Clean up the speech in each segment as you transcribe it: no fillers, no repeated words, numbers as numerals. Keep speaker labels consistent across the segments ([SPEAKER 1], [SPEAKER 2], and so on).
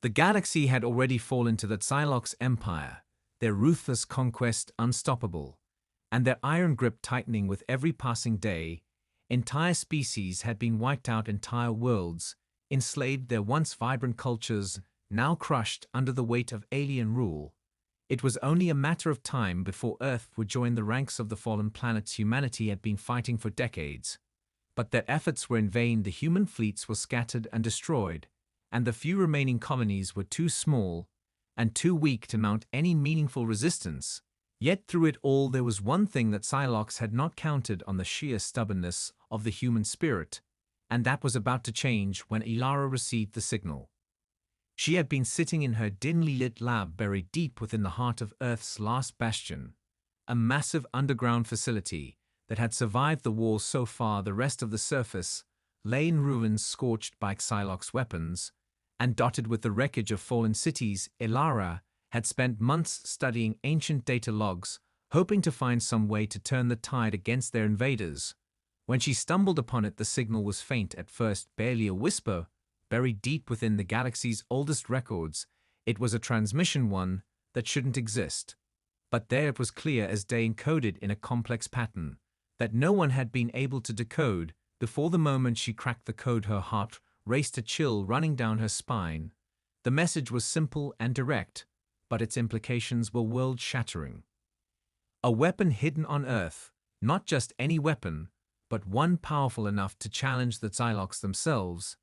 [SPEAKER 1] The galaxy had already fallen to the Psylocke Empire, their ruthless conquest unstoppable, and their iron grip tightening with every passing day. Entire species had been wiped out, entire worlds, enslaved, their once vibrant cultures now crushed under the weight of alien rule. It was only a matter of time before Earth would join the ranks of the fallen planets humanity had been fighting for decades. But their efforts were in vain. The human fleets were scattered and destroyed, and the few remaining colonies were too small and too weak to mount any meaningful resistance. Yet through it all there was one thing that Psylocke had not counted on: the sheer stubbornness of the human spirit, and that was about to change when Ilara received the signal. She had been sitting in her dimly lit lab buried deep within the heart of Earth's last bastion, a massive underground facility that had survived the war so far. The rest of the surface lay in ruins, scorched by Psylocke's weapons, and dotted with the wreckage of fallen cities. Ilara had spent months studying ancient data logs, hoping to find some way to turn the tide against their invaders. When she stumbled upon it, the signal was faint at first, barely a whisper. Buried deep within the galaxy's oldest records, it was a transmission, one that shouldn't exist. But there it was, clear as day, encoded in a complex pattern that no one had been able to decode. Before the moment she cracked the code, her heart raced, a chill running down her spine. The message was simple and direct, but its implications were world-shattering. A weapon hidden on Earth, not just any weapon, but one powerful enough to challenge the Psylocke themselves.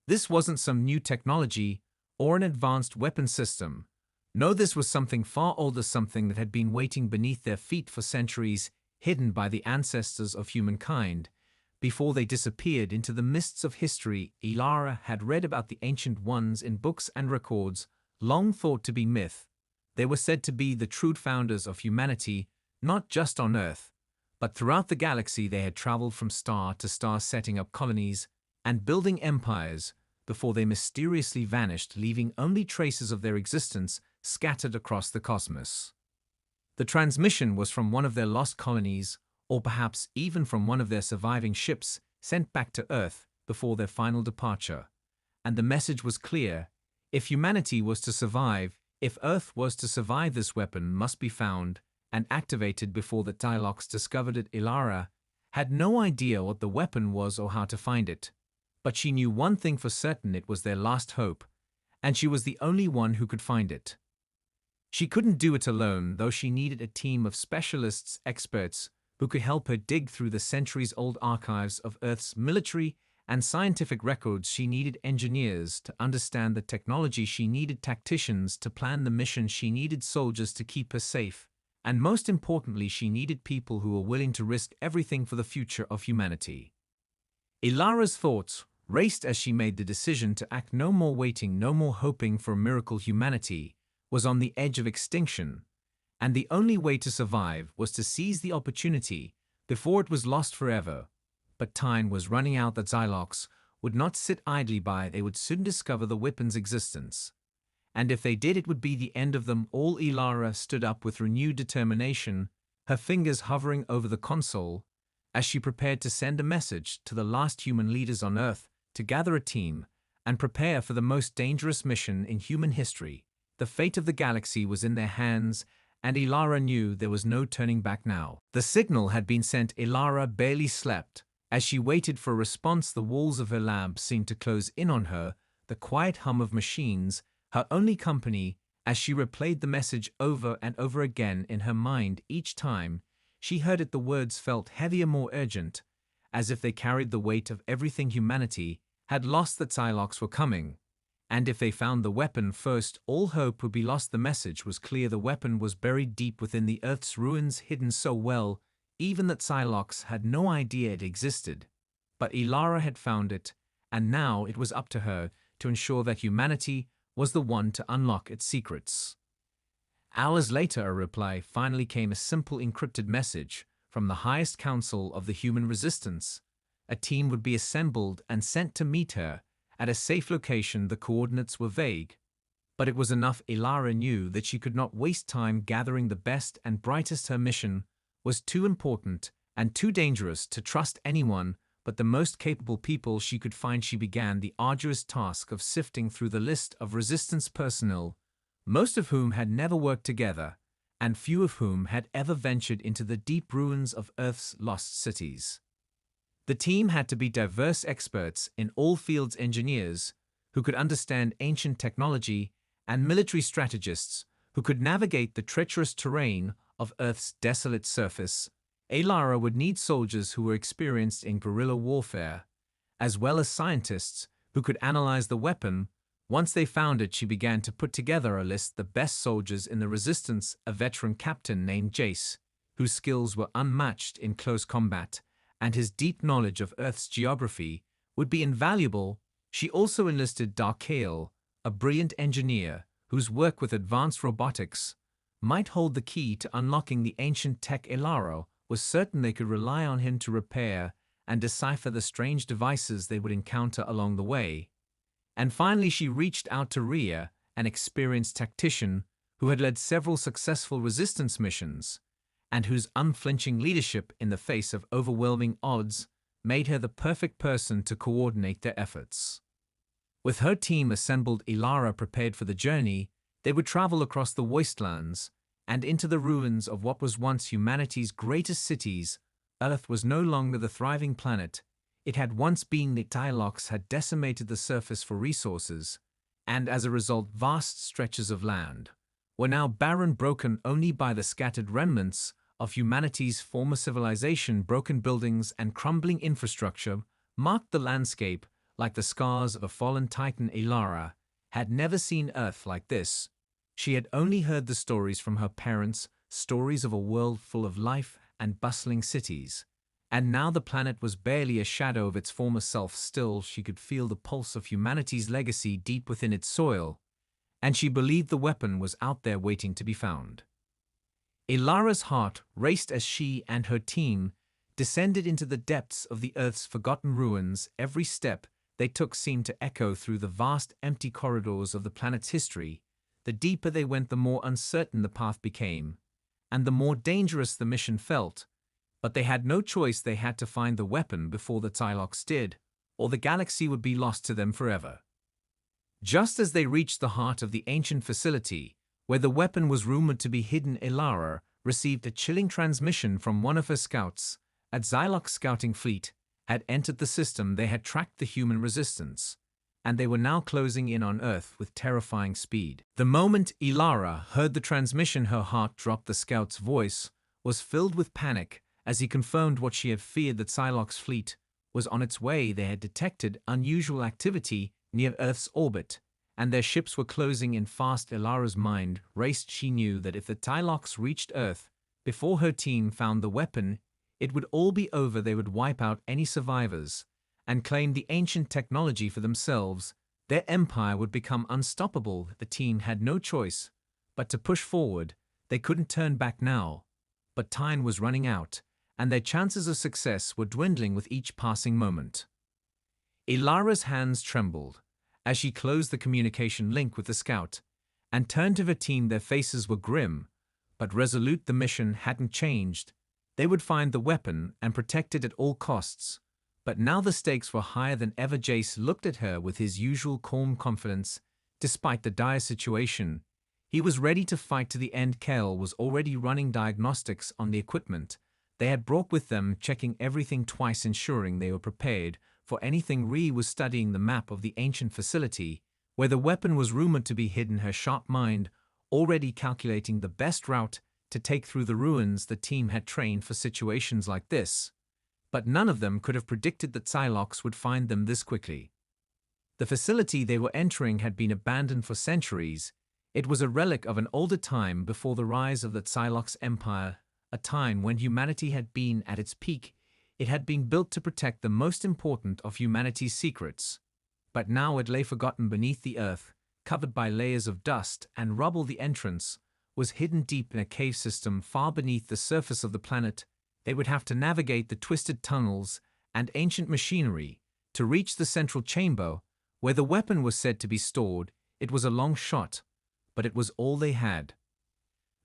[SPEAKER 1] This wasn't some new technology or an advanced weapon system. No, this was something far older, something that had been waiting beneath their feet for centuries, hidden by the ancestors of humankind. Before they disappeared into the mists of history, Ilara had read about the Ancient Ones in books and records, long thought to be myth. They were said to be the true founders of humanity, not just on Earth, but throughout the galaxy. They had traveled from star to star, setting up colonies and building empires, before they mysteriously vanished, leaving only traces of their existence scattered across the cosmos. The transmission was from one of their lost colonies, or perhaps even from one of their surviving ships sent back to Earth before their final departure. And the message was clear: if humanity was to survive, if Earth was to survive, this weapon must be found and activated before the Psylocke discovered it. Ilara had no idea what the weapon was or how to find it, but she knew one thing for certain: it was their last hope, and she was the only one who could find it. She couldn't do it alone, though. She needed a team of specialists, experts, who could help her dig through the centuries-old archives of Earth's military and scientific records. She needed engineers to understand the technology, she needed tacticians to plan the mission, she needed soldiers to keep her safe, and most importantly, she needed people who were willing to risk everything for the future of humanity. Ilara's thoughts raced as she made the decision to act. No more waiting, no more hoping for a miracle. Humanity was on the edge of extinction, and the only way to survive was to seize the opportunity before it was lost forever. But time was running out. The Psylocke would not sit idly by. They would soon discover the weapon's existence, and if they did, it would be the end of them all. Ilara stood up with renewed determination, her fingers hovering over the console, as she prepared to send a message to the last human leaders on Earth to gather a team and prepare for the most dangerous mission in human history. The fate of the galaxy was in their hands, and Ilara knew there was no turning back now. The signal had been sent. Ilara barely slept as she waited for a response. The walls of her lab seemed to close in on her, the quiet hum of machines, her only company, as she replayed the message over and over again in her mind. Each time she heard it, the words felt heavier, more urgent, as if they carried the weight of everything humanity had lost. The Psylocke were coming, and if they found the weapon first, all hope would be lost. The message was clear: the weapon was buried deep within the Earth's ruins, hidden so well even that Psylocke had no idea it existed. But Ilara had found it, and now it was up to her to ensure that humanity was the one to unlock its secrets. Hours later, a reply finally came, a simple encrypted message from the highest council of the human resistance. A team would be assembled and sent to meet her at a safe location. The coordinates were vague, but it was enough. Ilara knew that she could not waste time gathering the best and brightest. Her mission was too important and too dangerous to trust anyone but the most capable people she could find. She began the arduous task of sifting through the list of resistance personnel, most of whom had never worked together, and few of whom had ever ventured into the deep ruins of Earth's lost cities. The team had to be diverse experts in all fields, engineers who could understand ancient technology and military strategists who could navigate the treacherous terrain of Earth's desolate surface. Alara would need soldiers who were experienced in guerrilla warfare, as well as scientists who could analyze the weapon. Once they found it, she began to put together a list of the best soldiers in the resistance, a veteran captain named Jace, whose skills were unmatched in close combat, and his deep knowledge of Earth's geography would be invaluable. She also enlisted Darkael, a brilliant engineer whose work with advanced robotics might hold the key to unlocking the ancient tech. Alara was certain they could rely on him to repair and decipher the strange devices they would encounter along the way. And finally, she reached out to Rhea, an experienced tactician who had led several successful resistance missions, and whose unflinching leadership in the face of overwhelming odds made her the perfect person to coordinate their efforts. With her team assembled, Alara prepared for the journey. They would travel across the wastelands and into the ruins of what was once humanity's greatest cities. Earth was no longer the thriving planet it had once been. The Psylocks had decimated the surface for resources, and as a result, vast stretches of land were now barren, broken only by the scattered remnants of humanity's former civilization. Broken buildings and crumbling infrastructure marked the landscape like the scars of a fallen titan. Alara had never seen Earth like this. She had only heard the stories from her parents, stories of a world full of life and bustling cities. And now the planet was barely a shadow of its former self. Still, she could feel the pulse of humanity's legacy deep within its soil, and she believed the weapon was out there waiting to be found. Alara's heart raced as she and her team descended into the depths of the Earth's forgotten ruins. Every step they took seemed to echo through the vast, empty corridors of the planet's history. The deeper they went, the more uncertain the path became, and the more dangerous the mission felt. But they had no choice. They had to find the weapon before the Psylocks did, or the galaxy would be lost to them forever. Just as they reached the heart of the ancient facility, where the weapon was rumored to be hidden, Alara received a chilling transmission from one of her scouts. A Psylocks scouting fleet had entered the system. They had tracked the human resistance, and they were now closing in on Earth with terrifying speed. The moment Alara heard the transmission, her heart dropped. The scout's voice was filled with panic as he confirmed what she had feared. The Psylocks fleet was on its way. They had detected unusual activity near Earth's orbit, and their ships were closing in fast. Alara's mind raced. She knew that if the Psylocks reached Earth before her team found the weapon, it would all be over. They would wipe out any survivors and claim the ancient technology for themselves. Their empire would become unstoppable. The team had no choice but to push forward. They couldn't turn back now, but time was running out, and their chances of success were dwindling with each passing moment. Alara's hands trembled as she closed the communication link with the scout and turned to her team. Their faces were grim but resolute. The mission hadn't changed. They would find the weapon and protect it at all costs. But now the stakes were higher than ever. Jace looked at her with his usual calm confidence. Despite the dire situation, he was ready to fight to the end. Kel was already running diagnostics on the equipment they had brought with them, checking everything twice, ensuring they were prepared for anything. Rhea was studying the map of the ancient facility where the weapon was rumored to be hidden, her sharp mind already calculating the best route to take through the ruins. The team had trained for situations like this, but none of them could have predicted that Psylocks would find them this quickly. The facility they were entering had been abandoned for centuries. It was a relic of an older time before the rise of the Psylocks Empire, a time when humanity had been at its peak. It had been built to protect the most important of humanity's secrets. But now it lay forgotten beneath the earth, covered by layers of dust and rubble. The entrance was hidden deep in a cave system far beneath the surface of the planet. They would have to navigate the twisted tunnels and ancient machinery to reach the central chamber where the weapon was said to be stored. It was a long shot, but it was all they had.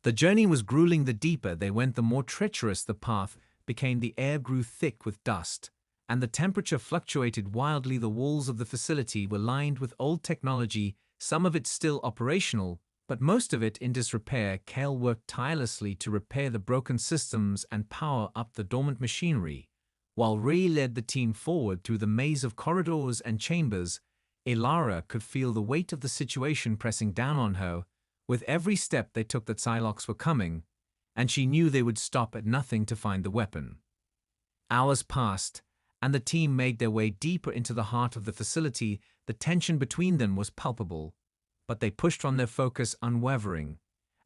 [SPEAKER 1] The journey was grueling. The deeper they went, the more treacherous the path became. The air grew thick with dust, and the temperature fluctuated wildly. The walls of the facility were lined with old technology, some of it still operational, but most of it in disrepair. Cale worked tirelessly to repair the broken systems and power up the dormant machinery, while Ray led the team forward through the maze of corridors and chambers. Elara could feel the weight of the situation pressing down on her. With every step they took, the Psylocks were coming, and she knew they would stop at nothing to find the weapon. Hours passed, and the team made their way deeper into the heart of the facility. The tension between them was palpable, but they pushed on, their focus unwavering.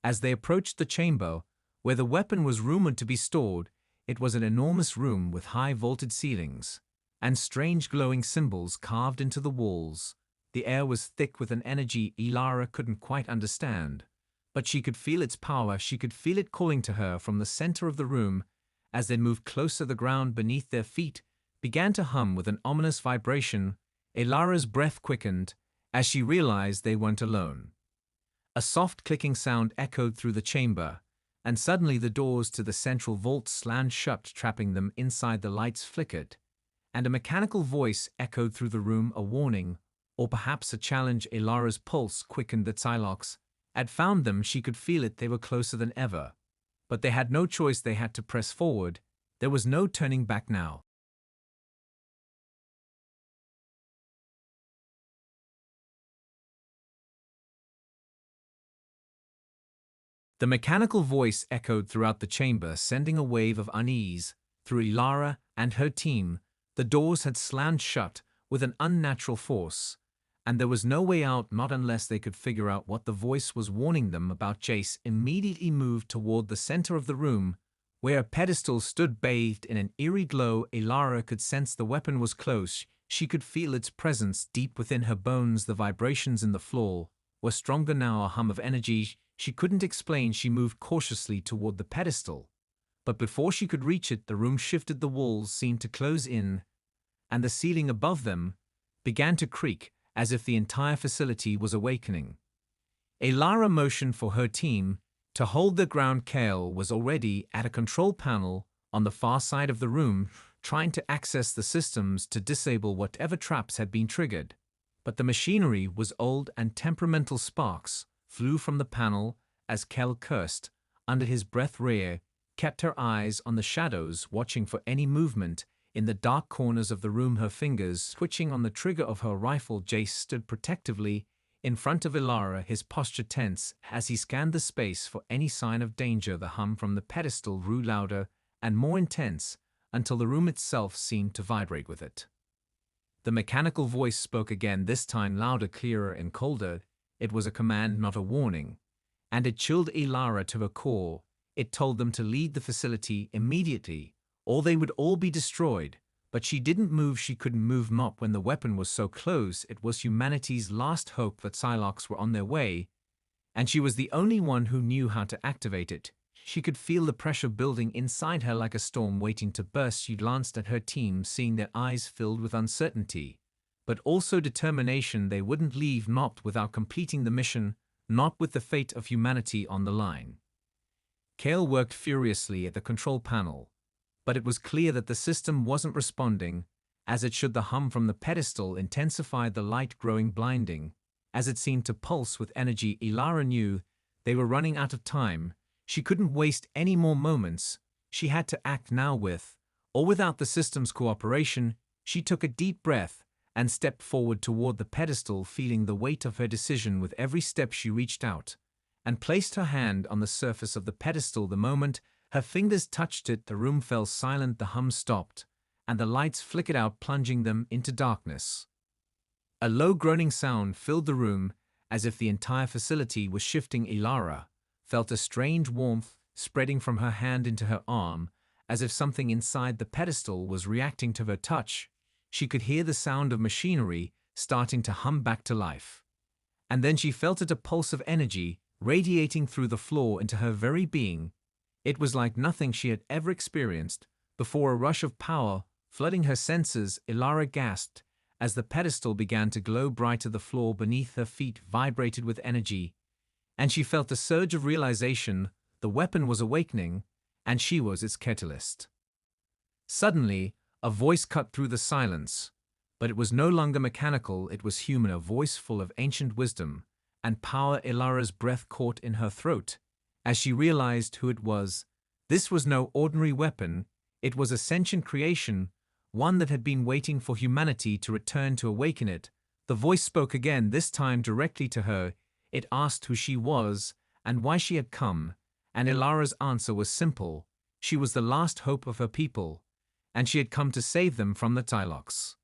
[SPEAKER 1] As they approached the chamber, where the weapon was rumored to be stored, it was an enormous room with high vaulted ceilings and strange glowing symbols carved into the walls. The air was thick with an energy Elara couldn't quite understand, but she could feel its power. She could feel it calling to her from the center of the room. As they moved closer, the ground beneath their feet began to hum with an ominous vibration. Elara's breath quickened as she realized they weren't alone. A soft clicking sound echoed through the chamber, and suddenly the doors to the central vault slammed shut, trapping them inside. The lights flickered, and a mechanical voice echoed through the room, a warning, or perhaps a challenge. Elara's pulse quickened. The Psylocks had found them. She could feel it. They were closer than ever. But they had no choice. They had to press forward. There was no turning back now. The mechanical voice echoed throughout the chamber, sending a wave of unease through Elara and her team. The doors had slammed shut with an unnatural force, and there was no way out, not unless they could figure out what the voice was warning them about. Jace immediately moved toward the center of the room, where a pedestal stood bathed in an eerie glow. Elara could sense the weapon was close. She could feel its presence deep within her bones. The vibrations in the floor were stronger now, a hum of energy she couldn't explain. She moved cautiously toward the pedestal, but before she could reach it, the room shifted. The walls seemed to close in, and the ceiling above them began to creak, as if the entire facility was awakening. Elara motioned for her team to hold their ground. Cale was already at a control panel on the far side of the room, trying to access the systems to disable whatever traps had been triggered. But the machinery was old, and temperamental sparks flew from the panel as Cale cursed under his breath. Rhea kept her eyes on the shadows, watching for any movement in the dark corners of the room, her fingers twitching on the trigger of her rifle. Jace stood protectively in front of Elara, his posture tense as he scanned the space for any sign of danger. The hum from the pedestal grew louder and more intense until the room itself seemed to vibrate with it. The mechanical voice spoke again, this time louder, clearer, and colder. It was a command, not a warning, and it chilled Elara to her core. It told them to leave the facility immediately, or they would all be destroyed. But she didn't move. She couldn't move. Not when the weapon was so close. It was humanity's last hope. The Psylocks were on their way, and she was the only one who knew how to activate it. She could feel the pressure building inside her like a storm waiting to burst. She glanced at her team, seeing their eyes filled with uncertainty, but also determination. They wouldn't leave, not without completing the mission, not with the fate of humanity on the line. Cale worked furiously at the control panel, but it was clear that the system wasn't responding as it should. The hum from the pedestal intensified, the light growing blinding as it seemed to pulse with energy. Elara knew they were running out of time. She couldn't waste any more moments. She had to act now. With or without the system's cooperation. She took a deep breath and stepped forward toward the pedestal, feeling the weight of her decision with every step. She reached out and placed her hand on the surface of the pedestal. The moment her fingers touched it, the room fell silent. The hum stopped, and the lights flickered out, plunging them into darkness. A low groaning sound filled the room, as if the entire facility was shifting. Elara felt a strange warmth spreading from her hand into her arm, as if something inside the pedestal was reacting to her touch. She could hear the sound of machinery starting to hum back to life. And then she felt it, a pulse of energy radiating through the floor into her very being. It was like nothing she had ever experienced before, a rush of power flooding her senses. Elara gasped as the pedestal began to glow brighter. The floor beneath her feet vibrated with energy, and she felt a surge of realization. The weapon was awakening, and she was its catalyst. Suddenly, A voice cut through the silence. But it was no longer mechanical, it was human, a voice full of ancient wisdom and power. Ilara's breath caught in her throat as she realized who it was. This was no ordinary weapon, it was a sentient creation, one that had been waiting for humanity to return to awaken it. The voice spoke again, this time directly to her. It asked who she was and why she had come, and Ilara's answer was simple. She was the last hope of her people, and she had come to save them from the Psylocks.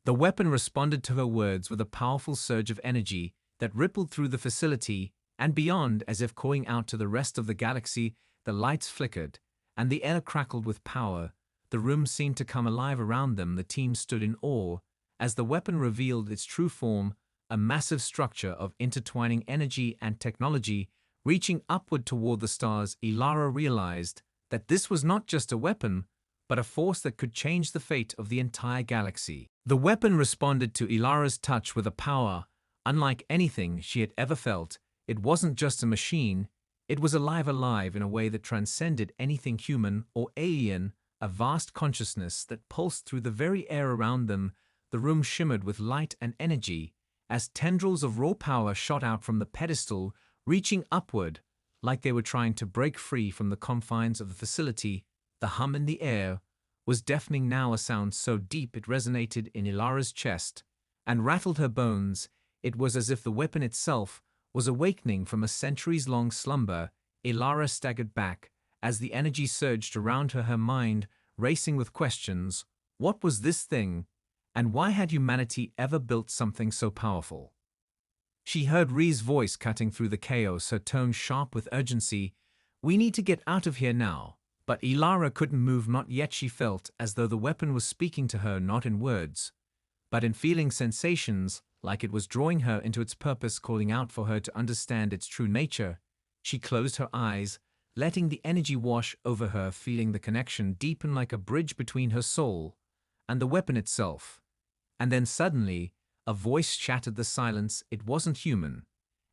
[SPEAKER 1] The weapon responded to her words with a powerful surge of energy that rippled through the facility and beyond, as if calling out to the rest of the galaxy. The lights flickered, and the air crackled with power. The room seemed to come alive around them. The team stood in awe as the weapon revealed its true form, a massive structure of intertwining energy and technology reaching upward toward the stars. Ilara realized that this was not just a weapon, but a force that could change the fate of the entire galaxy. The weapon responded to Ilara's touch with a power unlike anything she had ever felt. It wasn't just a machine, it was alive in a way that transcended anything human or alien, a vast consciousness that pulsed through the very air around them. The room shimmered with light and energy as tendrils of raw power shot out from the pedestal, reaching upward like they were trying to break free from the confines of the facility. The hum in the air was deafening now, a sound so deep it resonated in Ilara's chest and rattled her bones. It was as if the weapon itself was awakening from a centuries-long slumber. Ilara staggered back as the energy surged around her, her mind racing with questions. What was this thing? And why had humanity ever built something so powerful? She heard Ree's voice cutting through the chaos, her tone sharp with urgency. We need to get out of here now. But Ilara couldn't move, not yet. She felt as though the weapon was speaking to her, not in words, but in feeling, sensations, like it was drawing her into its purpose, calling out for her to understand its true nature. She closed her eyes, letting the energy wash over her, feeling the connection deepen like a bridge between her soul and the weapon itself. And then suddenly, a voice shattered the silence. It wasn't human,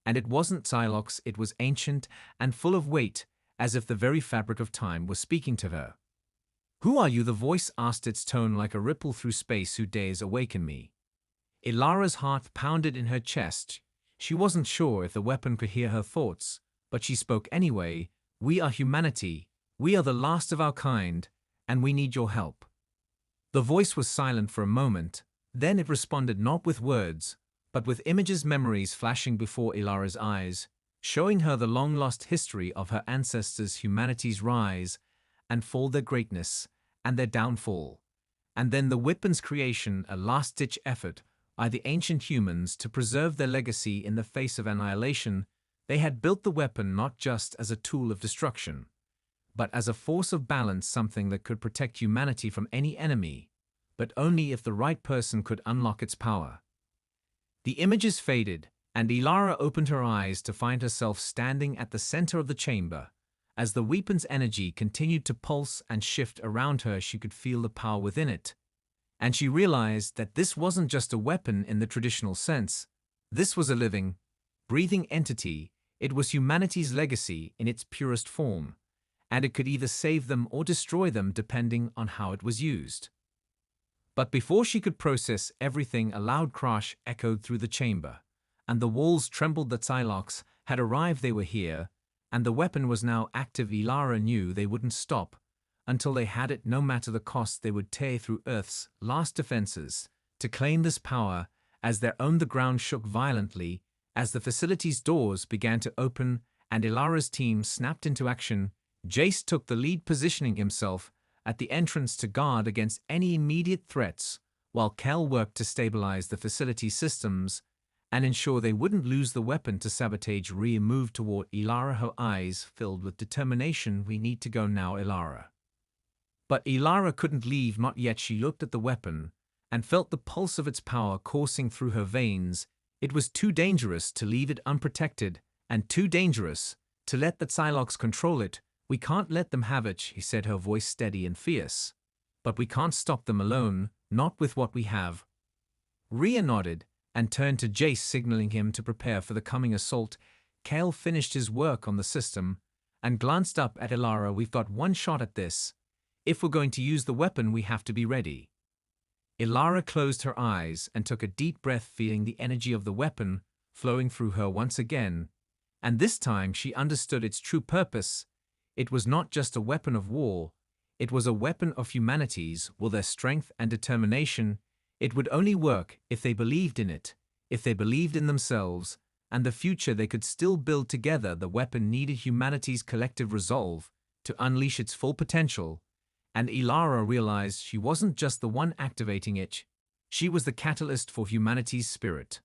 [SPEAKER 1] and it wasn't Psylocks. It was ancient and full of weight, as if the very fabric of time was speaking to her. Who are you? The voice asked, its tone like a ripple through space. Who dares awaken me? Ilara's heart pounded in her chest. She wasn't sure if the weapon could hear her thoughts, but she spoke anyway. We are humanity. We are the last of our kind, and we need your help. The voice was silent for a moment. Then it responded, not with words, but with images, memories flashing before Ilara's eyes, showing her the long-lost history of her ancestors, humanity's rise and fall, their greatness and their downfall. And then the weapon's creation, a last-ditch effort by the ancient humans to preserve their legacy in the face of annihilation. They had built the weapon not just as a tool of destruction, but as a force of balance, something that could protect humanity from any enemy, but only if the right person could unlock its power. The images faded, and Ilara opened her eyes to find herself standing at the center of the chamber. As the weapon's energy continued to pulse and shift around her, she could feel the power within it. And she realized that this wasn't just a weapon in the traditional sense. This was a living, breathing entity. It was humanity's legacy in its purest form, and it could either save them or destroy them depending on how it was used. But before she could process everything, a loud crash echoed through the chamber, and the walls trembled. The Psylocks had arrived. They were here, and the weapon was now active. Ilara knew they wouldn't stop until they had it. No matter the cost, they would tear through Earth's last defenses to claim this power as their own. The ground shook violently as the facility's doors began to open and Ilara's team snapped into action. Jace took the lead, positioning himself at the entrance to guard against any immediate threats, while Kel worked to stabilize the facility systems and ensure they wouldn't lose the weapon to sabotage. Rhea moved toward Ilara, her eyes filled with determination. We need to go now, Ilara. But Ilara couldn't leave, not yet. She looked at the weapon and felt the pulse of its power coursing through her veins. It was too dangerous to leave it unprotected, and too dangerous to let the Psylocks control it. We can't let them have it, she said, her voice steady and fierce. But we can't stop them alone, not with what we have. Rhea nodded and turned to Jace, signaling him to prepare for the coming assault. Kale finished his work on the system and glanced up at Ilara. We've got one shot at this. If we're going to use the weapon, we have to be ready. Ilara closed her eyes and took a deep breath, feeling the energy of the weapon flowing through her once again. And this time she understood its true purpose. It was not just a weapon of war, it was a weapon of humanity's. With their strength and determination, it would only work if they believed in it, if they believed in themselves, and the future they could still build together. The weapon needed humanity's collective resolve to unleash its full potential. And Ilara realized she wasn't just the one activating it, she was the catalyst for humanity's spirit.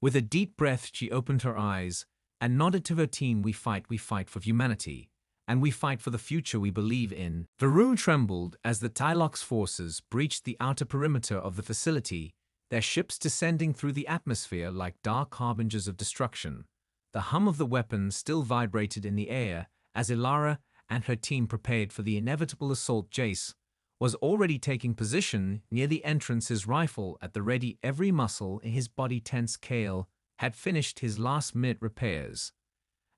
[SPEAKER 1] With a deep breath, she opened her eyes and nodded to her team. We fight for humanity, and we fight for the future we believe in. The room trembled as the Tylox forces breached the outer perimeter of the facility, their ships descending through the atmosphere like dark harbingers of destruction. The hum of the weapons still vibrated in the air as Ilara and her team prepared for the inevitable assault. Jace was already taking position near the entrance, his rifle at the ready, every muscle in his body tense. Kale had finished his last-minute repairs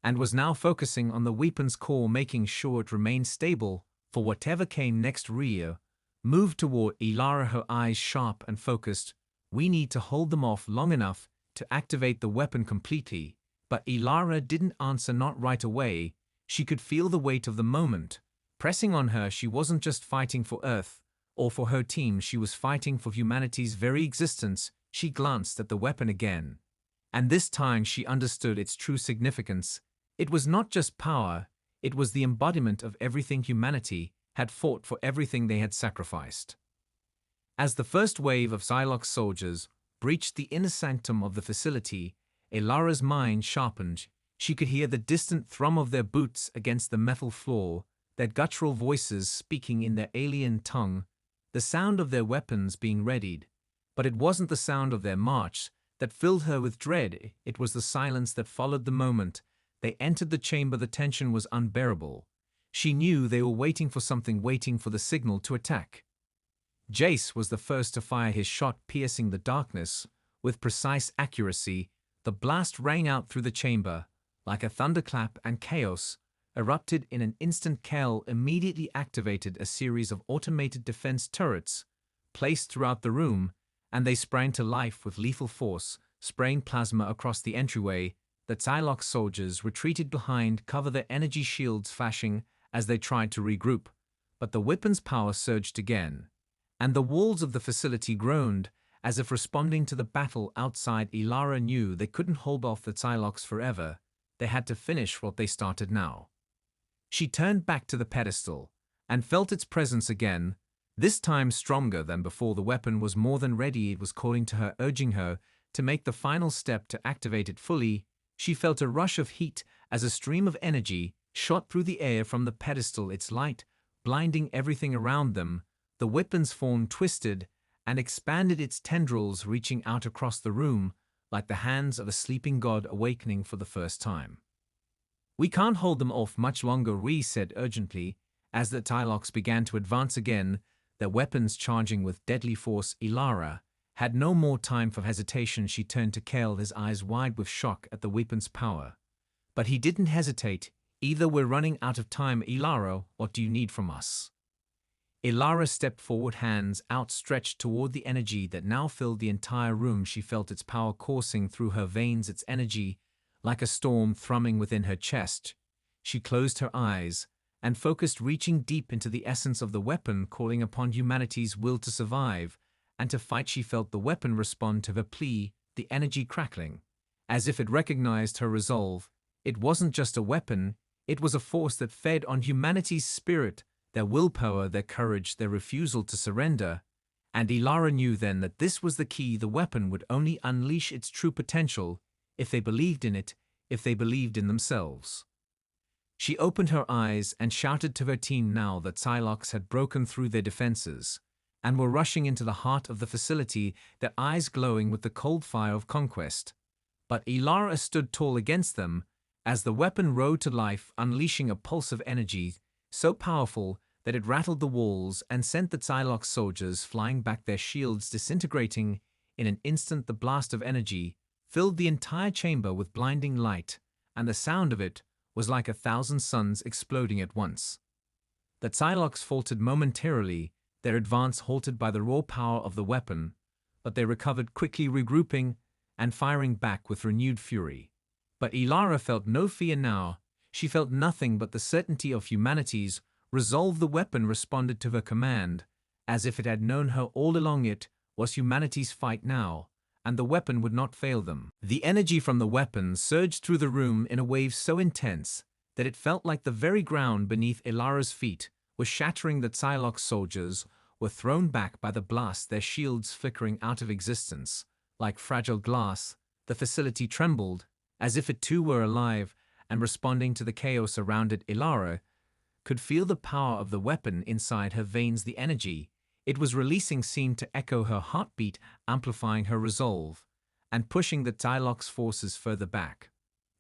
[SPEAKER 1] and was now focusing on the weapon's core, making sure it remained stable for whatever came next. Rio moved toward Ilara, her eyes sharp and focused. We need to hold them off long enough to activate the weapon completely. But Ilara didn't answer, not right away. She could feel the weight of the moment pressing on her. She wasn't just fighting for Earth or for her team, she was fighting for humanity's very existence. She glanced at the weapon again, and this time she understood its true significance. It was not just power, it was the embodiment of everything humanity had fought for, everything they had sacrificed. As the first wave of Psylocke soldiers breached the inner sanctum of the facility, Ilara's mind sharpened. She could hear the distant thrum of their boots against the metal floor, their guttural voices speaking in their alien tongue, the sound of their weapons being readied. But it wasn't the sound of their march that filled her with dread, it was the silence that followed the moment they entered the chamber. The tension was unbearable. She knew they were waiting for something, waiting for the signal to attack. Jace was the first to fire his shot, piercing the darkness with precise accuracy. The blast rang out through the chamber like a thunderclap, and chaos erupted in an instant. Kel immediately activated a series of automated defense turrets placed throughout the room, and they sprang to life with lethal force, spraying plasma across the entryway. The Psylocke soldiers retreated behind cover, their energy shields flashing as they tried to regroup. But the weapon's power surged again, and the walls of the facility groaned as if responding to the battle outside. Ilara knew they couldn't hold off the Psylocks forever. They had to finish what they started now. She turned back to the pedestal and felt its presence again, this time stronger than before. The weapon was more than ready. It was calling to her, urging her to make the final step to activate it fully. She felt a rush of heat as a stream of energy shot through the air from the pedestal, its light blinding everything around them. The weapon's form twisted and expanded, its tendrils reaching out across the room like the hands of a sleeping god awakening for the first time. We can't hold them off much longer, Rhys said urgently, as the Tylocks began to advance again, their weapons charging with deadly force. Ilara had no more time for hesitation. She turned to Kale, his eyes wide with shock at the weapon's power. But he didn't hesitate. Either we're running out of time, Ilara, what do you need from us? Ilara stepped forward, hands outstretched toward the energy that now filled the entire room. She felt its power coursing through her veins, its energy like a storm thrumming within her chest. She closed her eyes and focused, reaching deep into the essence of the weapon, calling upon humanity's will to survive and to fight. She felt the weapon respond to her plea, the energy crackling, as if it recognized her resolve. It wasn't just a weapon, it was a force that fed on humanity's spirit, their willpower, their courage, their refusal to surrender. And Ilara knew then that this was the key. The weapon would only unleash its true potential if they believed in it, if they believed in themselves. She opened her eyes and shouted to her team now that Psylocks had broken through their defenses and were rushing into the heart of the facility, their eyes glowing with the cold fire of conquest. But Ilara stood tall against them as the weapon rose to life, unleashing a pulse of energy so powerful that it rattled the walls and sent the Psylocke soldiers flying back, their shields disintegrating in an instant. The blast of energy filled the entire chamber with blinding light, and the sound of it was like 1,000 suns exploding at once. The Psylocks faltered momentarily, their advance halted by the raw power of the weapon, but they recovered quickly, regrouping and firing back with renewed fury. But Ilara felt no fear now. She felt nothing but the certainty of humanity's resolve. The weapon responded to her command, as if it had known her all along. It was humanity's fight now, and the weapon would not fail them. The energy from the weapon surged through the room in a wave so intense that it felt like the very ground beneath Ilara's feet was shattering. The Psylocks soldiers were thrown back by the blast, their shields flickering out of existence. Like fragile glass, the facility trembled, as if it too were alive and responding to the chaos around it. Ilara could feel the power of the weapon inside her veins. The energy it was releasing seemed to echo her heartbeat, amplifying her resolve and pushing the Psylocks forces further back.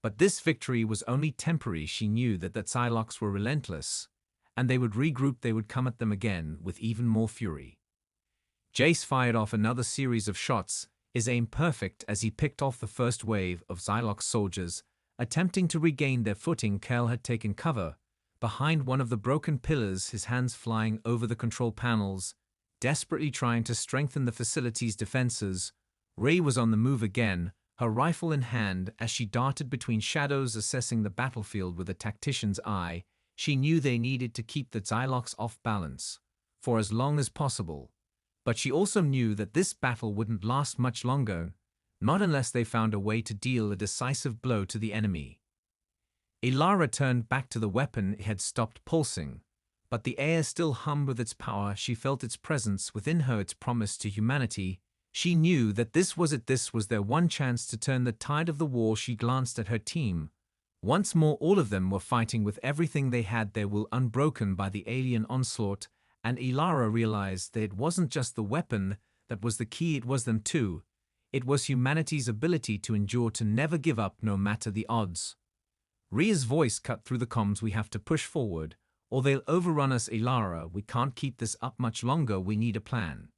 [SPEAKER 1] But this victory was only temporary. She knew that the Psylocks were relentless, and they would regroup. They would come at them again with even more fury. Jace fired off another series of shots, his aim perfect as he picked off the first wave of Psylocks soldiers, attempting to regain their footing. Kel had taken cover behind one of the broken pillars, his hands flying over the control panels, desperately trying to strengthen the facility's defenses. Rey was on the move again, her rifle in hand, as she darted between shadows, assessing the battlefield with a tactician's eye. She knew they needed to keep the Psylocks off balance for as long as possible. But she also knew that this battle wouldn't last much longer, not unless they found a way to deal a decisive blow to the enemy. Ilara turned back to the weapon. It had stopped pulsing, but the air still hummed with its power. She felt its presence within her, its promise to humanity. She knew that this was it. This was their one chance to turn the tide of the war. She glanced at her team. Once more, all of them were fighting with everything they had, their will unbroken by the alien onslaught, and Ilara realized that it wasn't just the weapon that was the key, it was them too. It was humanity's ability to endure, to never give up no matter the odds. Rhea's voice cut through the comms. We have to push forward, or they'll overrun us. Ilara, we can't keep this up much longer. We need a plan.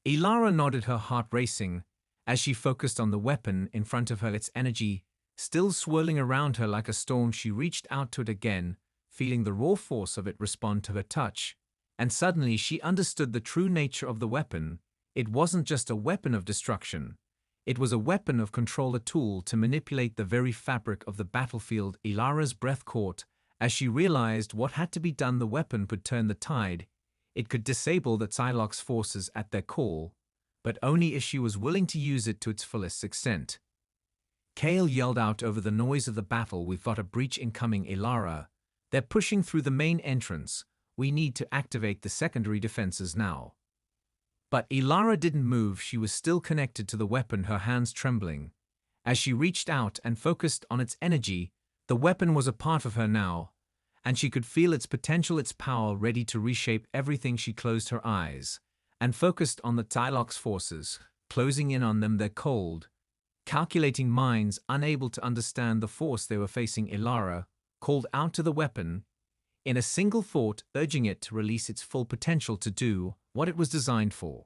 [SPEAKER 1] Ilara nodded, her heart racing, as she focused on the weapon in front of her, its energy still swirling around her like a storm. She reached out to it again, feeling the raw force of it respond to her touch, and suddenly she understood the true nature of the weapon. It wasn't just a weapon of destruction. It was a weapon of control, a tool to manipulate the very fabric of the battlefield. Ilara's breath caught as she realized what had to be done. The weapon could turn the tide. It could disable the Psylocks forces at their call, but only if she was willing to use it to its fullest extent. Kale yelled out over the noise of the battle, "We've got a breach incoming, Ilara. They're pushing through the main entrance. We need to activate the secondary defenses now." But Ilara didn't move. She was still connected to the weapon, her hands trembling. As she reached out and focused on its energy, the weapon was a part of her now, and she could feel its potential, its power, ready to reshape everything. She closed her eyes and focused on the Psylocks forces, closing in on them, their cold, calculating minds unable to understand the force they were facing. Ilara called out to the weapon in a single thought, urging it to release its full potential, to do what it was designed for.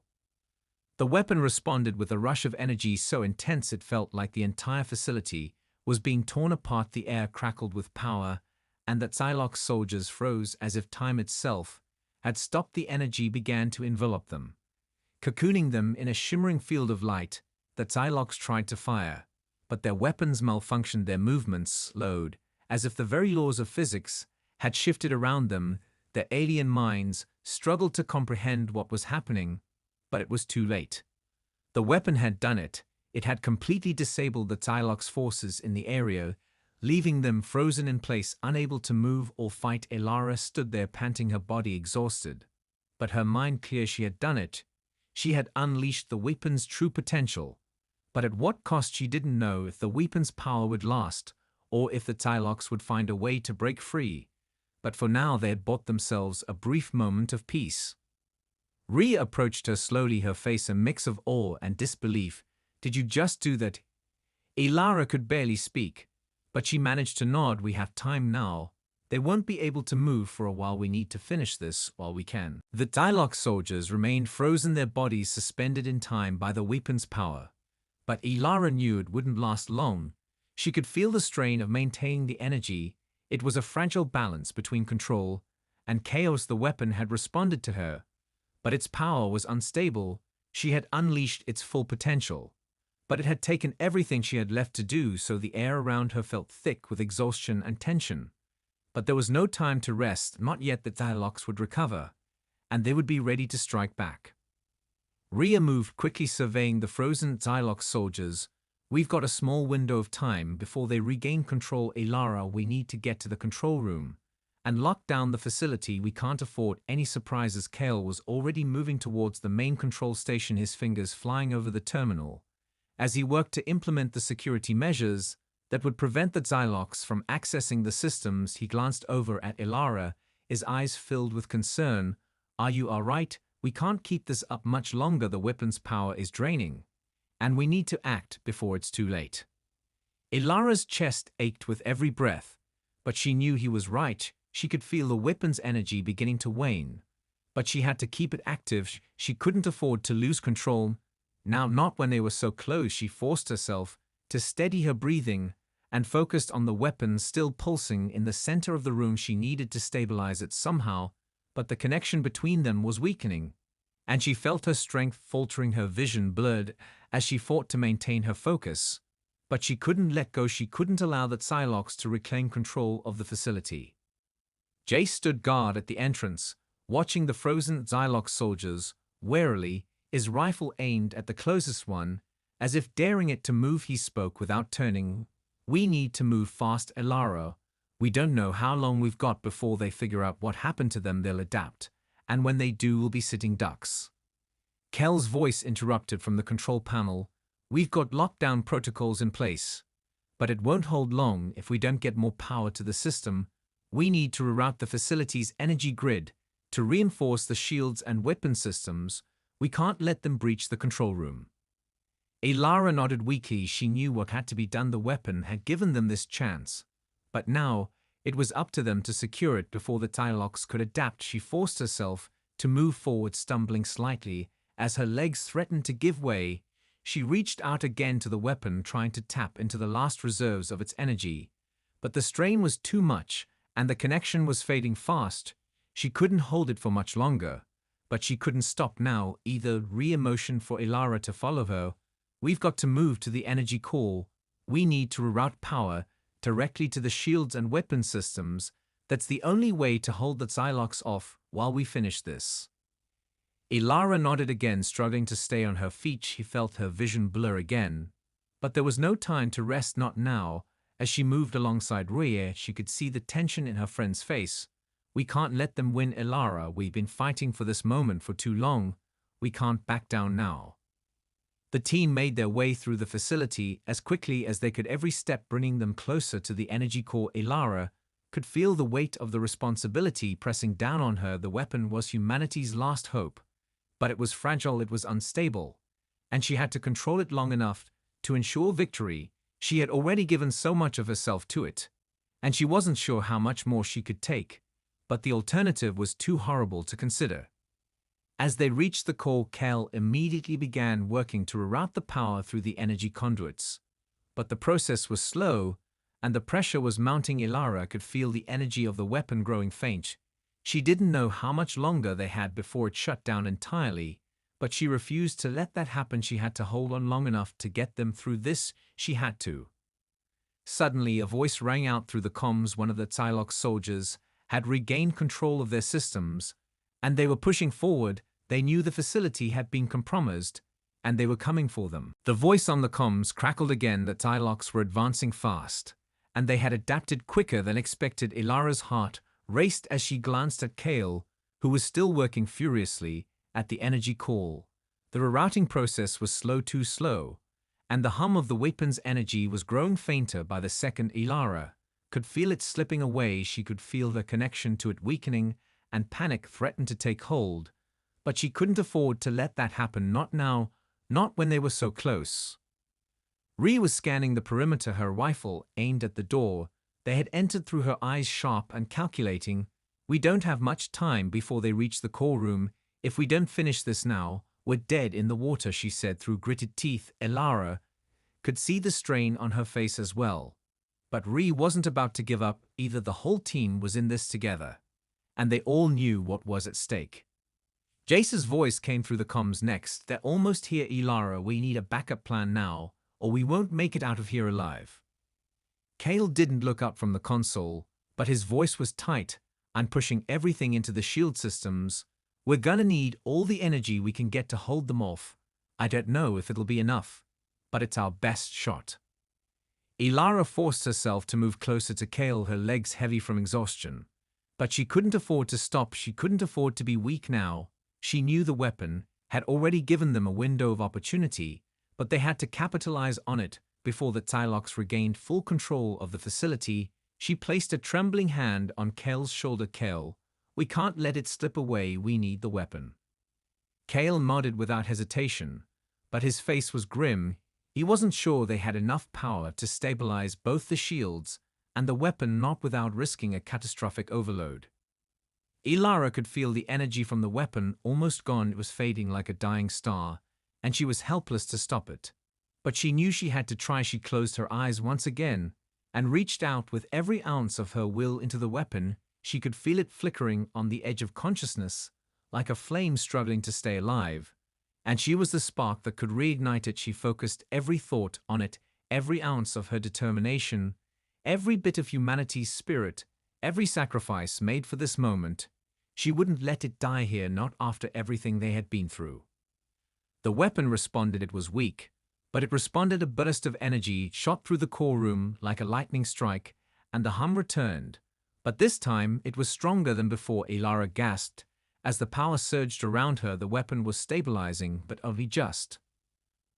[SPEAKER 1] The weapon responded with a rush of energy so intense it felt like the entire facility was being torn apart. The air crackled with power, and the Psylocks soldiers froze as if time itself had stopped. The energy began to envelop them, cocooning them in a shimmering field of light. The Psylocks tried to fire, but their weapons malfunctioned, their movements slowed, as if the very laws of physics had shifted around them. Their alien minds struggled to comprehend what was happening, but it was too late. The weapon had done it. It had completely disabled the Psylocks forces in the area, leaving them frozen in place, unable to move or fight. Ilara stood there, panting, her body exhausted, but her mind clear. She had done it. She had unleashed the weapon's true potential. But at what cost? She didn't know if the weapon's power would last, or if the Psylocks would find a way to break free. But for now they had bought themselves a brief moment of peace. Rhea approached her slowly, her face a mix of awe and disbelief. "Did you just do that?" Ilara could barely speak, but she managed to nod. "We have time now. They won't be able to move for a while. We need to finish this while we can." The Psylocks soldiers remained frozen, their bodies suspended in time by the weapon's power. But Ilara knew it wouldn't last long. She could feel the strain of maintaining the energy. It was a fragile balance between control and Chaos the weapon had responded to her. But its power was unstable. She had unleashed its full potential. But it had taken everything she had left to do, so the air around her felt thick with exhaustion and tension. But there was no time to rest, not yet. The Thylox would recover, and they would be ready to strike back. Rhea moved quickly, surveying the frozen Thylox soldiers. We've got a small window of time before they regain control. Elara, we need to get to the control room and lock down the facility. We can't afford any surprises. Kale was already moving towards the main control station, his fingers flying over the terminal. As he worked to implement the security measures that would prevent the Thylox from accessing the systems, he glanced over at Elara, his eyes filled with concern. Are you all right? We can't keep this up much longer. The weapon's power is draining, and we need to act before it's too late. Elara's chest ached with every breath, but she knew he was right. She could feel the weapon's energy beginning to wane. But she had to keep it active. She couldn't afford to lose control. Now, not when they were so close. She forced herself to steady her breathing and focused on the weapon still pulsing in the center of the room. She needed to stabilize it somehow, but the connection between them was weakening, and she felt her strength faltering, her vision blurred as she fought to maintain her focus. But she couldn't let go. She couldn't allow the Thylox to reclaim control of the facility. Jace stood guard at the entrance, watching the frozen Thylox soldiers warily, his rifle aimed at the closest one. As if daring it to move, he spoke without turning. We need to move fast, Elara. We don't know how long we've got before they figure out what happened to them. They'll adapt, and when they do, we'll be sitting ducks. Kel's voice interrupted from the control panel. We've got lockdown protocols in place, but it won't hold long if we don't get more power to the system. We need to reroute the facility's energy grid to reinforce the shields and weapon systems. We can't let them breach the control room. Elara nodded weakly. She knew what had to be done. The weapon had given them this chance, but now it was up to them to secure it before the Thylox could adapt. She forced herself to move forward, stumbling slightly as her legs threatened to give way. She reached out again to the weapon, trying to tap into the last reserves of its energy. But the strain was too much, and the connection was fading fast. She couldn't hold it for much longer, but she couldn't stop now either. Rhea motioned for Elara to follow her. We've got to move to the energy core. We need to reroute power directly to the shields and weapon systems. That's the only way to hold the Thylox off while we finish this. Elara nodded again, struggling to stay on her feet. She felt her vision blur again. But there was no time to rest, not now. As she moved alongside Rhea, she could see the tension in her friend's face. We can't let them win, Elara. We've been fighting for this moment for too long. We can't back down now. The team made their way through the facility as quickly as they could, every step bringing them closer to the energy core. Elara could feel the weight of the responsibility pressing down on her. The weapon was humanity's last hope, but it was fragile, it was unstable, and she had to control it long enough to ensure victory. She had already given so much of herself to it, and she wasn't sure how much more she could take, but the alternative was too horrible to consider. As they reached the core, Kel immediately began working to reroute the power through the energy conduits. But the process was slow, and the pressure was mounting. Elara could feel the energy of the weapon growing faint. She didn't know how much longer they had before it shut down entirely, but she refused to let that happen. She had to hold on long enough to get them through this. She had to. Suddenly, a voice rang out through the comms. One of the Thylox soldiers had regained control of their systems, and they were pushing forward. They knew the facility had been compromised, and they were coming for them. The voice on the comms crackled again. The Thylox were advancing fast, and they had adapted quicker than expected. Elara's heart raced as she glanced at Kale, who was still working furiously at the energy core. The rerouting process was slow, too slow, and the hum of the weapon's energy was growing fainter by the second. Elara could feel it slipping away. She could feel the connection to it weakening, and panic threatened to take hold. But she couldn't afford to let that happen, not now, not when they were so close. Rhea was scanning the perimeter, her rifle aimed at the door. They had entered through her eyes, sharp and calculating. We don't have much time before they reach the core room. If we don't finish this now, we're dead in the water, she said through gritted teeth. Elara could see the strain on her face as well. But Rhea wasn't about to give up either. The whole team was in this together, and they all knew what was at stake. Jace's voice came through the comms next. "They're almost here, Elara. We need a backup plan now, or we won't make it out of here alive." Kale didn't look up from the console, but his voice was tight. "I'm pushing everything into the shield systems. We're gonna need all the energy we can get to hold them off. I don't know if it'll be enough, but it's our best shot." Elara forced herself to move closer to Kale, her legs heavy from exhaustion. But she couldn't afford to stop. She couldn't afford to be weak now. She knew the weapon had already given them a window of opportunity, but they had to capitalize on it before the Psylocks regained full control of the facility. She placed a trembling hand on Kale's shoulder. "Kale, we can't let it slip away. We need the weapon." Kale nodded without hesitation, but his face was grim. He wasn't sure they had enough power to stabilize both the shields and the weapon, not without risking a catastrophic overload. Elara could feel the energy from the weapon almost gone. It was fading like a dying star, and she was helpless to stop it. But she knew she had to try. She closed her eyes once again and reached out with every ounce of her will into the weapon. She could feel it flickering on the edge of consciousness, like a flame struggling to stay alive. And she was the spark that could reignite it. She focused every thought on it, every ounce of her determination, every bit of humanity's spirit, every sacrifice made for this moment. She wouldn't let it die here, not after everything they had been through. The weapon responded. It was weak, but it responded. A burst of energy shot through the core room like a lightning strike, and the hum returned. But this time it was stronger than before. Elara gasped. As the power surged around her, the weapon was stabilizing, but only just.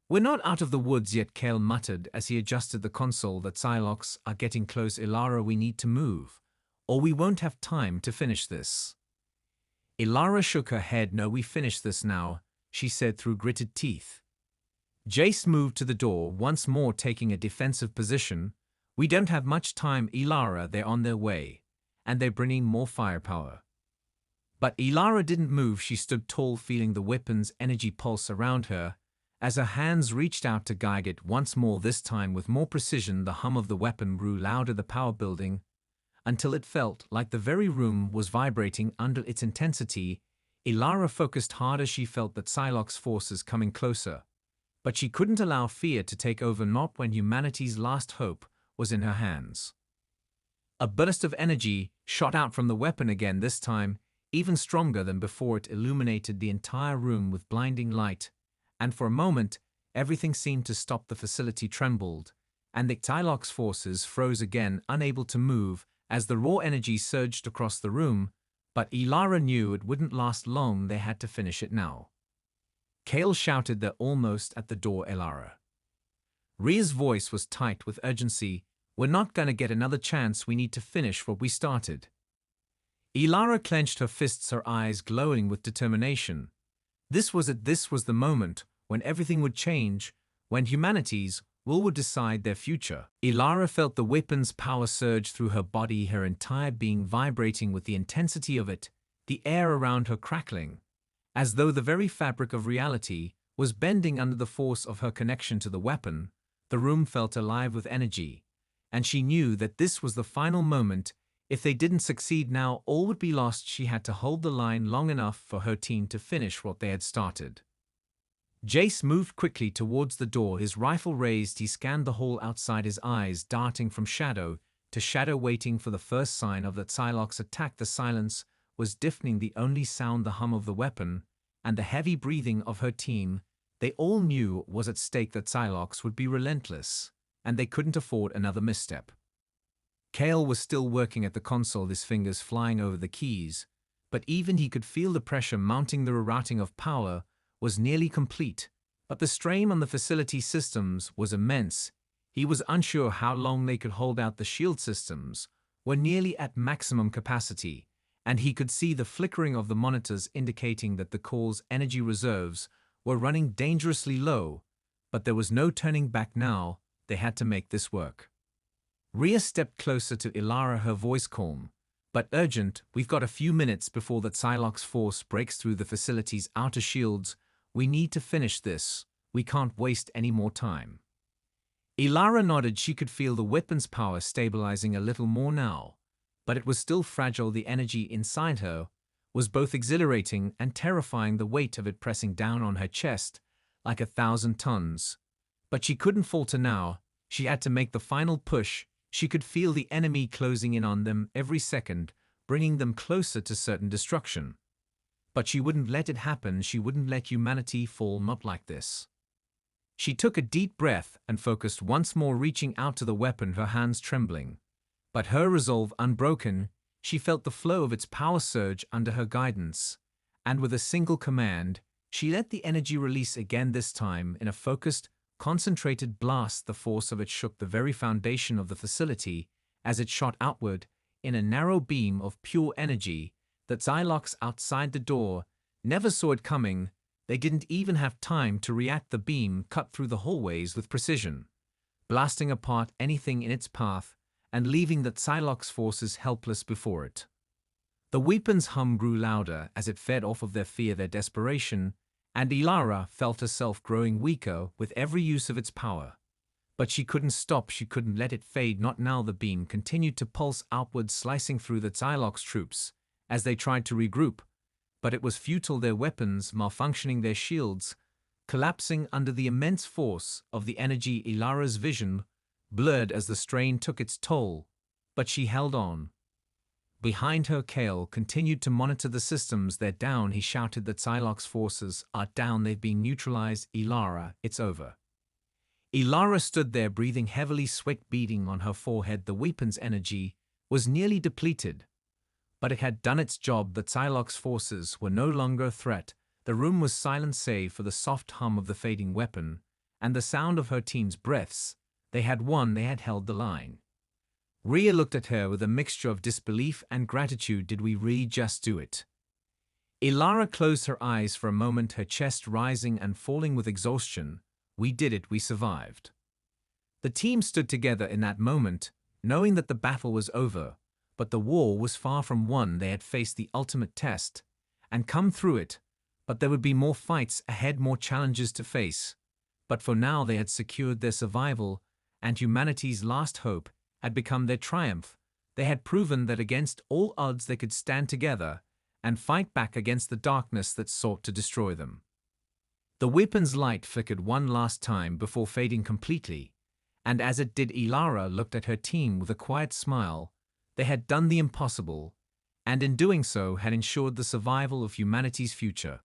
[SPEAKER 1] "We're not out of the woods yet," Kale muttered as he adjusted the console. "The Psylocks are getting close. Elara, we need to move, or we won't have time to finish this." Elara shook her head. "No, we finish this now," she said through gritted teeth. Jace moved to the door, once more taking a defensive position. "We don't have much time, Elara. They're on their way, and they're bringing more firepower." But Elara didn't move. She stood tall, feeling the weapon's energy pulse around her. As her hands reached out to guide it once more, this time with more precision, the hum of the weapon grew louder, the power building, until it felt like the very room was vibrating under its intensity. Elara focused harder. She felt that Psylocks' forces coming closer. But she couldn't allow fear to take over, not when humanity's last hope was in her hands. A burst of energy shot out from the weapon again, this time even stronger than before. It illuminated the entire room with blinding light, and for a moment, everything seemed to stop. The facility trembled, and the Psylocks' forces froze again, unable to move as the raw energy surged across the room. But Elara knew it wouldn't last long. They had to finish it now. Kale shouted. "They're almost at the door, Elara." Rhea's voice was tight with urgency. "We're not gonna get another chance. We need to finish what we started." Elara clenched her fists, her eyes glowing with determination. This was it. This was the moment when everything would change, when humanity's will would decide their future. Elara felt the weapon's power surge through her body, her entire being vibrating with the intensity of it, the air around her crackling, as though the very fabric of reality was bending under the force of her connection to the weapon. The room felt alive with energy, and she knew that this was the final moment. If they didn't succeed now, all would be lost. She had to hold the line long enough for her team to finish what they had started. Jace moved quickly towards the door, his rifle raised. He scanned the hall outside, his eyes darting from shadow to shadow, waiting for the first sign of the Psylocks' attack. The silence was deafening, the only sound the hum of the weapon and the heavy breathing of her team. They all knew what was at stake. That Psylocks would be relentless, and they couldn't afford another misstep. Kale was still working at the console, his fingers flying over the keys, but even he could feel the pressure mounting. The rerouting of power was nearly complete, but the strain on the facility systems was immense. He was unsure how long they could hold out. The shield systems were nearly at maximum capacity, and he could see the flickering of the monitors indicating that the core's energy reserves were running dangerously low. But there was no turning back now. They had to make this work. Rhea stepped closer to Elara, her voice calm but urgent. "We've got a few minutes before the Psylocks force breaks through the facility's outer shields. We need to finish this. We can't waste any more time." Elara nodded. She could feel the weapon's power stabilizing a little more now, but it was still fragile. The energy inside her was both exhilarating and terrifying, the weight of it pressing down on her chest like 1,000 tons. But she couldn't falter now. She had to make the final push. She could feel the enemy closing in on them every second, bringing them closer to certain destruction. But she wouldn't let it happen. She wouldn't let humanity fall, not like this. She took a deep breath and focused once more, reaching out to the weapon, her hands trembling. But her resolve unbroken, she felt the flow of its power surge under her guidance, and with a single command, she let the energy release again, this time in a focused, concentrated blast. The force of it shook the very foundation of the facility as it shot outward in a narrow beam of pure energy. The Psylocks outside the door never saw it coming. They didn't even have time to react. The beam cut through the hallways with precision, blasting apart anything in its path and leaving the Psylocks forces helpless before it. The weapon's hum grew louder as it fed off of their fear, their desperation, and Ilara felt herself growing weaker with every use of its power. But she couldn't stop, she couldn't let it fade, not now. The beam continued to pulse outward, slicing through the Psylocks troops as they tried to regroup. But it was futile, their weapons malfunctioning, their shields collapsing under the immense force of the energy. Ilara's vision blurred as the strain took its toll, but she held on. Behind her, Kale continued to monitor the systems. They're down, he shouted. The Psylocks forces are down, they've been neutralized. Ilara, it's over. Ilara stood there, breathing heavily, sweat beading on her forehead. The weapon's energy was nearly depleted, but it had done its job. The Psylocks forces were no longer a threat. The room was silent save for the soft hum of the fading weapon and the sound of her team's breaths. They had won, they had held the line. Rhea looked at her with a mixture of disbelief and gratitude. Did we really just do it? Ilara closed her eyes for a moment, her chest rising and falling with exhaustion. We did it, we survived. The team stood together in that moment, knowing that the battle was over, but the war was far from won. They had faced the ultimate test and come through it, but there would be more fights ahead, more challenges to face. But for now they had secured their survival, and humanity's last hope had become their triumph. They had proven that against all odds they could stand together and fight back against the darkness that sought to destroy them. The weapon's light flickered one last time before fading completely, and as it did, Ilara looked at her team with a quiet smile. They had done the impossible, and in doing so had ensured the survival of humanity's future.